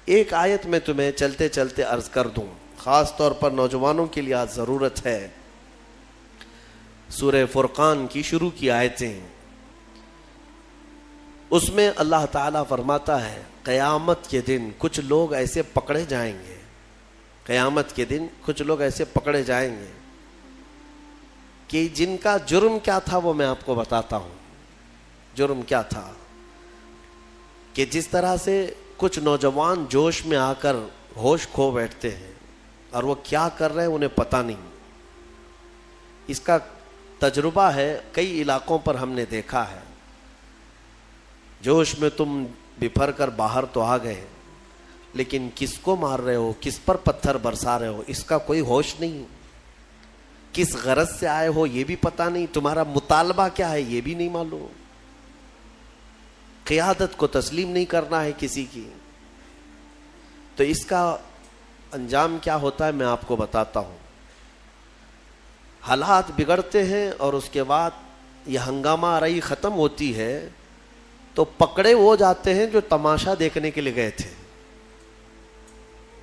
ایک آیت میں تمہیں چلتے چلتے عرض کر دوں، خاص طور پر نوجوانوں کے لیے آج ضرورت ہے. سورہ فرقان کی شروع کی آیتیں، اس میں اللہ تعالیٰ فرماتا ہے قیامت کے دن کچھ لوگ ایسے پکڑے جائیں گے، قیامت کے دن کچھ لوگ ایسے پکڑے جائیں گے کہ جن کا جرم کیا تھا وہ میں آپ کو بتاتا ہوں. جرم کیا تھا کہ جس طرح سے کچھ نوجوان جوش میں آ کر ہوش کھو بیٹھتے ہیں اور وہ کیا کر رہے ہیں انہیں پتہ نہیں. اس کا تجربہ ہے، کئی علاقوں پر ہم نے دیکھا ہے. جوش میں تم بپھر کر باہر تو آ گئے، لیکن کس کو مار رہے ہو، کس پر پتھر برسا رہے ہو، اس کا کوئی ہوش نہیں. کس غرض سے آئے ہو یہ بھی پتہ نہیں، تمہارا مطالبہ کیا ہے یہ بھی نہیں معلوم. قیادت کو تسلیم نہیں کرنا ہے کسی کی. تو اس کا انجام کیا ہوتا ہے میں آپ کو بتاتا ہوں. حالات بگڑتے ہیں اور اس کے بعد یہ ہنگامہ آرائی ختم ہوتی ہے تو پکڑے وہ جاتے ہیں جو تماشا دیکھنے کے لیے گئے تھے.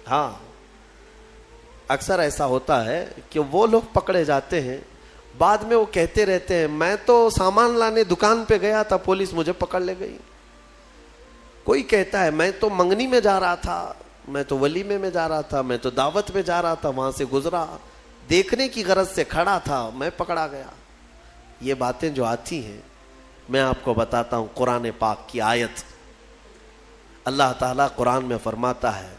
ہاں، اکثر ایسا ہوتا ہے کہ وہ لوگ پکڑے جاتے ہیں، بعد میں وہ کہتے رہتے ہیں میں تو سامان لانے دکان پہ گیا تھا، پولیس مجھے پکڑ لے گئی. کوئی کہتا ہے میں تو منگنی میں جا رہا تھا، میں تو ولیمے میں جا رہا تھا، میں تو دعوت میں جا رہا تھا، وہاں سے گزرا، دیکھنے کی غرض سے کھڑا تھا، میں پکڑا گیا. یہ باتیں جو آتی ہیں میں آپ کو بتاتا ہوں. قرآن پاک کی آیت، اللہ تعالیٰ قرآن میں فرماتا ہے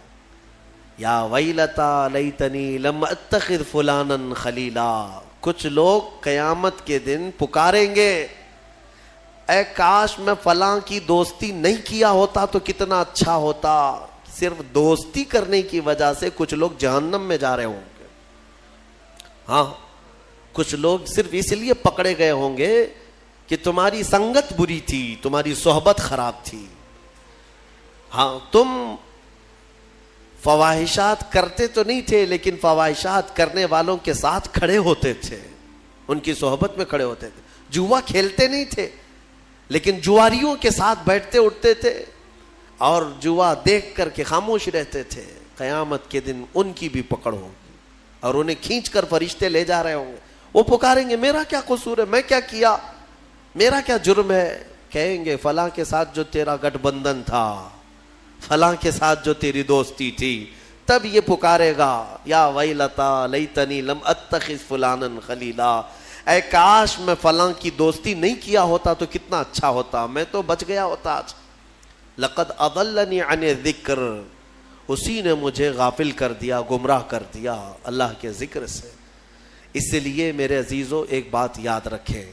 یا ویلتا لیتنی لم اتخذ فلانا خلیلا. کچھ لوگ قیامت کے دن پکاریں گے اے کاش میں فلاں کی دوستی نہیں کیا ہوتا تو کتنا اچھا ہوتا. صرف دوستی کرنے کی وجہ سے کچھ لوگ جہنم میں جا رہے ہوں گے. ہاں، کچھ لوگ صرف اس لیے پکڑے گئے ہوں گے کہ تمہاری سنگت بری تھی، تمہاری صحبت خراب تھی. ہاں، تم فواہشات کرتے تو نہیں تھے لیکن فواہشات کرنے والوں کے ساتھ کھڑے ہوتے تھے، ان کی صحبت میں کھڑے ہوتے تھے. جوا کھیلتے نہیں تھے لیکن جواریوں کے ساتھ بیٹھتے اٹھتے تھے اور جوا دیکھ کر کے خاموش رہتے تھے. قیامت کے دن ان کی بھی پکڑ ہوگی اور انہیں کھینچ کر فرشتے لے جا رہے ہوں گے. وہ پکاریں گے میرا کیا قصور ہے، میں کیا کیا، میرا کیا جرم ہے. کہیں گے فلاں کے ساتھ جو تیرا گٹھ بندھن تھا، فلاں کے ساتھ جو تیری دوستی تھی. تب یہ پکارے گا یا ویلتا لیتنی لم اتخذ فلانا خلیلا. اے کاش میں فلاں کی دوستی نہیں کیا ہوتا تو کتنا اچھا ہوتا، میں تو بچ گیا ہوتا آج. لقد اضلنی عن الذکر، اسی نے مجھے غافل کر دیا، گمراہ کر دیا اللہ کے ذکر سے. اس لیے میرے عزیزو ایک بات یاد رکھیں،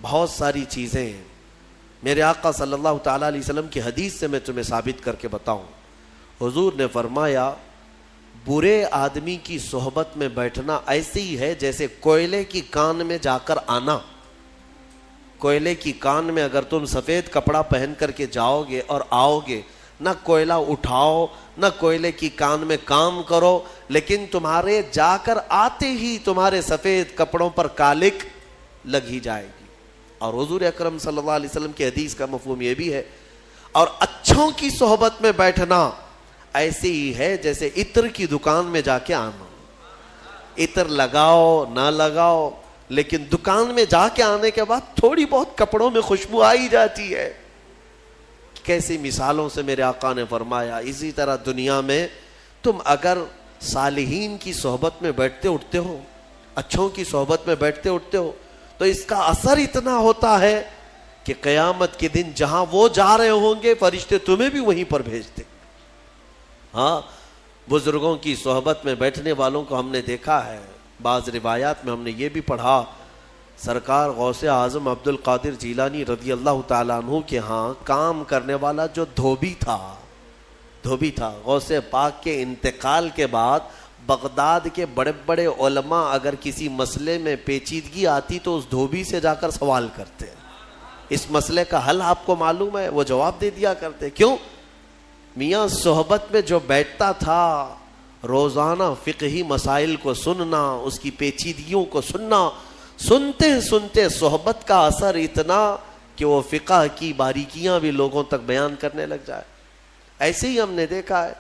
بہت ساری چیزیں میرے آقا صلی اللہ تعالیٰ علیہ وسلم کی حدیث سے میں تمہیں ثابت کر کے بتاؤں. حضور نے فرمایا برے آدمی کی صحبت میں بیٹھنا ایسے ہی ہے جیسے کوئلے کی کان میں جا کر آنا. کوئلے کی کان میں اگر تم سفید کپڑا پہن کر کے جاؤ گے اور آؤ گے، نہ کوئلہ اٹھاؤ نہ کوئلے کی کان میں کام کرو، لیکن تمہارے جا کر آتے ہی تمہارے سفید کپڑوں پر کالک لگ ہی جائے گی. اور حضور اکرم صلی اللہ علیہ وسلم کی حدیث کا مفہوم یہ بھی ہے. اور اچھوں کی صحبت میں بیٹھنا ایسے ہی ہے جیسے عطر کی دکان میں جا کے آنا. عطر لگاؤ نہ لگاؤ لیکن دکان میں جا کے آنے کے بعد تھوڑی بہت کپڑوں میں خوشبو آئی جاتی ہے. کیسی مثالوں سے میرے آقا نے فرمایا. اسی طرح دنیا میں تم اگر صالحین کی صحبت میں بیٹھتے اٹھتے ہو، اچھوں کی صحبت میں بیٹھتے اٹھتے ہو، تو اس کا اثر اتنا ہوتا ہے کہ قیامت کے دن جہاں وہ جا رہے ہوں گے فرشتے تمہیں بھی وہیں پر بھیجتے. ہاں، بزرگوں کی صحبت میں بیٹھنے والوں کو ہم نے دیکھا ہے. بعض روایات میں ہم نے یہ بھی پڑھا سرکار غوث اعظم عبد القادر جیلانی رضی اللہ تعالیٰ عنہ کے ہاں کام کرنے والا جو دھوبی تھا غوث پاک کے انتقال کے بعد بغداد کے بڑے بڑے علماء اگر کسی مسئلے میں پیچیدگی آتی تو اس دھوبی سے جا کر سوال کرتے، اس مسئلے کا حل آپ کو معلوم ہے؟ وہ جواب دے دیا کرتے. کیوں؟ میاں صحبت میں جو بیٹھتا تھا روزانہ فقہی مسائل کو سننا، اس کی پیچیدگیوں کو سننا، سنتے سنتے صحبت کا اثر اتنا کہ وہ فقہ کی باریکیاں بھی لوگوں تک بیان کرنے لگ جائے. ایسے ہی ہم نے دیکھا ہے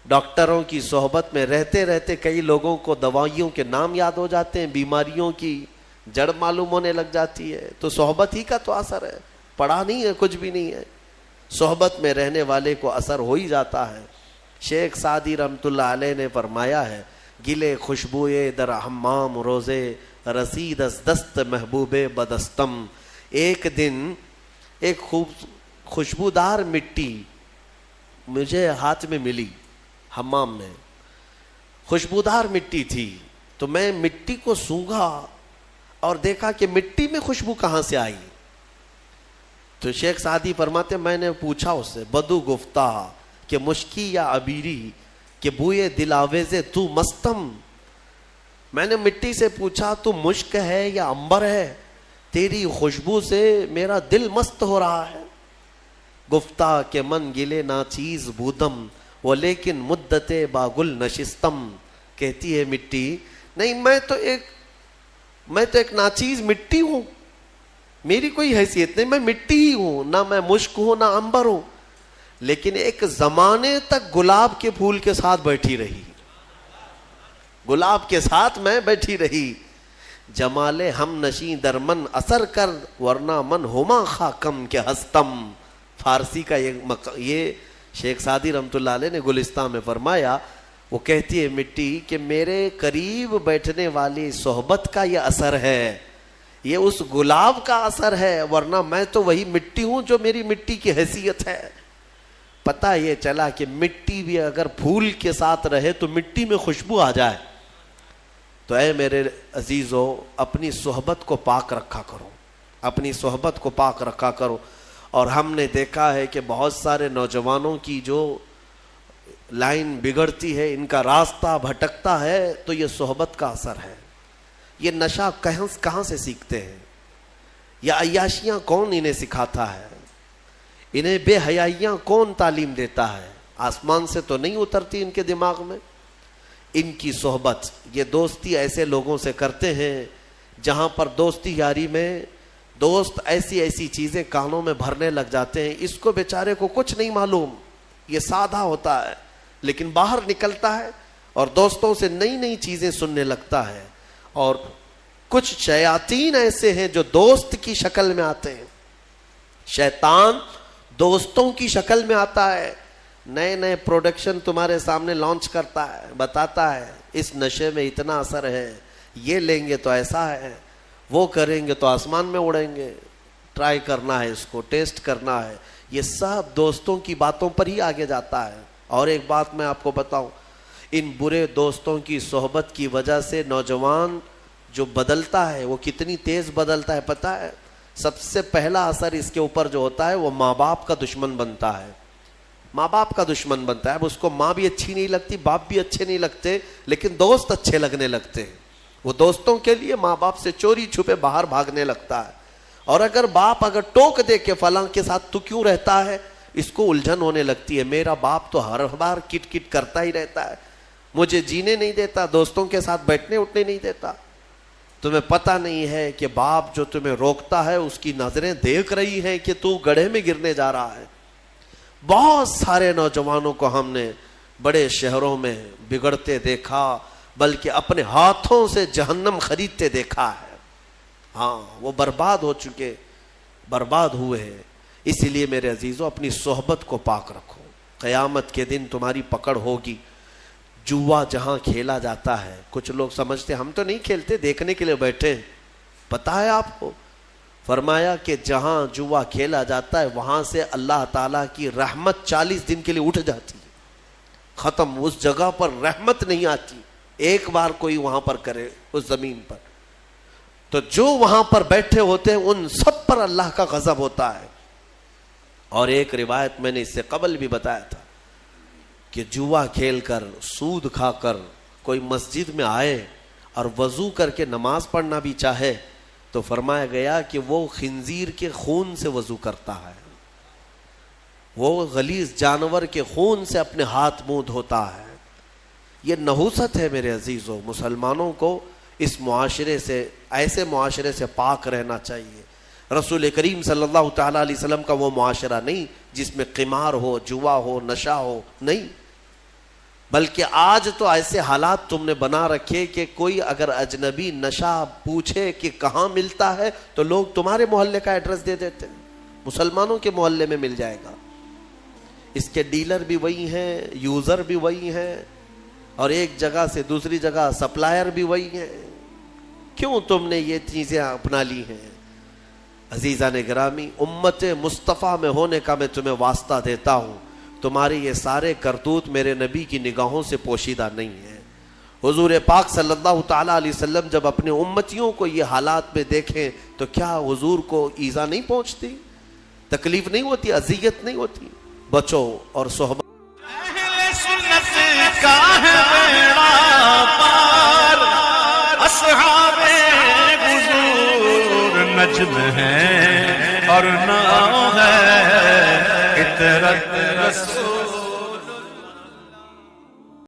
ڈاکٹروں کی صحبت میں رہتے رہتے کئی لوگوں کو دوائیوں کے نام یاد ہو جاتے ہیں, بیماریوں کی جڑ معلوم ہونے لگ جاتی ہے. تو صحبت ہی کا تو اثر ہے, پڑھا نہیں ہے, کچھ بھی نہیں ہے, صحبت میں رہنے والے کو اثر ہو ہی جاتا ہے. شیخ سعدی رحمۃ اللہ علیہ نے فرمایا ہے, گلے خوشبوئے در حمام روزے رسید از دست محبوب بدستم. ایک دن ایک خوشبودار مٹی مجھے ہاتھ میں ملی, حمام میں خوشبودار مٹی تھی, تو میں مٹی کو سونگھا اور دیکھا کہ مٹی میں خوشبو کہاں سے آئی. تو شیخ سعدی فرماتے میں نے پوچھا اس سے, بدو گفتہ کہ مشکی یا عبیری کہ بوئے دل آویز تو مستم. میں نے مٹی سے پوچھا تو مشک ہے یا عنبر ہے, تیری خوشبو سے میرا دل مست ہو رہا ہے. گفتہ کہ من گلے ناچیز بودم وہ لیکن مدت باگل نشستم. کہتی ہے مٹی, نہیں میں تو ایک ناچیز مٹی ہوں, میری کوئی حیثیت نہیں, میں مٹی ہی ہوں, نہ میں مشک ہوں نہ عنبر ہوں, لیکن ایک زمانے تک گلاب کے پھول کے ساتھ بیٹھی رہی, گلاب کے ساتھ میں بیٹھی رہی. جمال ہم نشیں در من اثر کر ورنہ من ہما خاکم کے ہستم. فارسی کا یہ شیخ سعدی رحمۃ اللہ علیہ نے گلستان میں فرمایا. وہ کہتی ہے مٹی کہ میرے قریب بیٹھنے والی صحبت کا یہ اثر ہے, یہ اس گلاب کا اثر ہے, ورنہ میں تو وہی مٹی ہوں جو میری مٹی کی حیثیت ہے. پتہ یہ چلا کہ مٹی بھی اگر پھول کے ساتھ رہے تو مٹی میں خوشبو آ جائے. تو اے میرے عزیزو, اپنی صحبت کو پاک رکھا کرو, اپنی صحبت کو پاک رکھا کرو. اور ہم نے دیکھا ہے کہ بہت سارے نوجوانوں کی جو لائن بگڑتی ہے, ان کا راستہ بھٹکتا ہے, تو یہ صحبت کا اثر ہے. یہ نشہ کہاں سے سیکھتے ہیں, یا عیاشیاں کون انہیں سکھاتا ہے, انہیں بے حیائیاں کون تعلیم دیتا ہے؟ آسمان سے تو نہیں اترتی ان کے دماغ میں. ان کی صحبت, یہ دوستی ایسے لوگوں سے کرتے ہیں جہاں پر دوستی یاری میں دوست ایسی چیزیں کانوں میں بھرنے لگ جاتے ہیں, اس کو بیچارے کو کچھ نہیں معلوم, یہ سادہ ہوتا ہے, لیکن باہر نکلتا ہے اور دوستوں سے نئی چیزیں سننے لگتا ہے. اور کچھ شیاطین ایسے ہیں جو دوست کی شکل میں آتے ہیں, شیطان دوستوں کی شکل میں آتا ہے, نئے پروڈکشن تمہارے سامنے لانچ کرتا ہے, بتاتا ہے اس نشے میں اتنا اثر ہے, یہ لیں گے تو ایسا ہے, وہ کریں گے تو آسمان میں اڑیں گے, ٹرائی کرنا ہے, اس کو ٹیسٹ کرنا ہے. یہ سب دوستوں کی باتوں پر ہی آگے جاتا ہے. اور ایک بات میں آپ کو بتاؤں, ان برے دوستوں کی صحبت کی وجہ سے نوجوان جو بدلتا ہے وہ کتنی تیز بدلتا ہے پتہ ہے؟ سب سے پہلا اثر اس کے اوپر جو ہوتا ہے وہ ماں باپ کا دشمن بنتا ہے. ماں باپ کا دشمن بنتا ہے. اب اس کو ماں بھی اچھی نہیں لگتی, باپ بھی اچھے نہیں لگتے, لیکن دوست اچھے لگنے لگتے ہیں. وہ دوستوں کے لیے ماں باپ سے چوری چھپے باہر بھاگنے لگتا ہے. اور اگر باپ ٹوک دے کہ فلاں کے ساتھ تو کیوں رہتا ہے, اس کو الجھن ہونے لگتی ہے, میرا باپ تو ہر بار کٹ کٹ کرتا ہی رہتا ہے, مجھے جینے نہیں دیتا, دوستوں کے ساتھ بیٹھنے اٹھنے نہیں دیتا. تمہیں پتہ نہیں ہے کہ باپ جو تمہیں روکتا ہے اس کی نظریں دیکھ رہی ہیں کہ تو گڑھے میں گرنے جا رہا ہے. بہت سارے نوجوانوں کو ہم نے بڑے شہروں میں بگڑتے دیکھا, بلکہ اپنے ہاتھوں سے جہنم خریدتے دیکھا ہے. ہاں, وہ برباد ہو چکے, برباد ہوئے ہیں. اسی لیے میرے عزیزوں اپنی صحبت کو پاک رکھو, قیامت کے دن تمہاری پکڑ ہوگی. جوا جہاں کھیلا جاتا ہے, کچھ لوگ سمجھتے ہم تو نہیں کھیلتے, دیکھنے کے لیے بیٹھے ہیں. پتہ ہے آپ کو, فرمایا کہ جہاں جوا کھیلا جاتا ہے وہاں سے اللہ تعالیٰ کی رحمت 40 دن کے لیے اٹھ جاتی ہے, ختم. اس جگہ پر رحمت نہیں آتی ایک بار کوئی وہاں پر کرے اس زمین پر, تو جو وہاں پر بیٹھے ہوتے ہیں ان سب پر اللہ کا غضب ہوتا ہے. اور ایک روایت میں نے اس سے قبل بھی بتایا تھا کہ جوا کھیل کر, سود کھا کر کوئی مسجد میں آئے اور وضو کر کے نماز پڑھنا بھی چاہے تو فرمایا گیا کہ وہ خنزیر کے خون سے وضو کرتا ہے, وہ غلیظ جانور کے خون سے اپنے ہاتھ منہ دھوتا ہے. یہ نحوست ہے میرے عزیزو. مسلمانوں کو اس معاشرے سے, ایسے معاشرے سے پاک رہنا چاہیے. رسول کریم صلی اللہ تعالیٰ علیہ وسلم کا وہ معاشرہ نہیں جس میں قمار ہو، جوا ہو، نشہ ہو، نہیں، بلکہ آج تو ایسے حالات تم نے بنا رکھے کہ کوئی اگر اجنبی نشہ پوچھے کہ کہاں ملتا ہے تو لوگ تمہارے محلے کا ایڈریس دے دیتے ہیں، مسلمانوں کے محلے میں مل جائے گا۔ اس کے ڈیلر بھی وہی ہیں، یوزر بھی وہی ہیں، اور ایک جگہ سے دوسری جگہ سپلائر بھی وہی ہیں۔ کیوں تم نے یہ چیزیں اپنا لی ہیں؟ عزیزان گرامی، امت مصطفیٰ میں ہونے کا میں تمہیں واسطہ دیتا ہوں، تمہارے یہ سارے کرتوت میرے نبی کی نگاہوں سے پوشیدہ نہیں ہیں۔ حضور پاک صلی اللہ تعالیٰ علیہ وسلم جب اپنے امتیوں کو یہ حالات میں دیکھیں تو کیا حضور کو ایذا نہیں پہنچتی، تکلیف نہیں ہوتی، اذیت نہیں ہوتی؟ بچو اور صحبت اہل سنت کا ہے بیڑا پار، اصحاب حضور نجم ہیں اور نام ہے عطرت رسول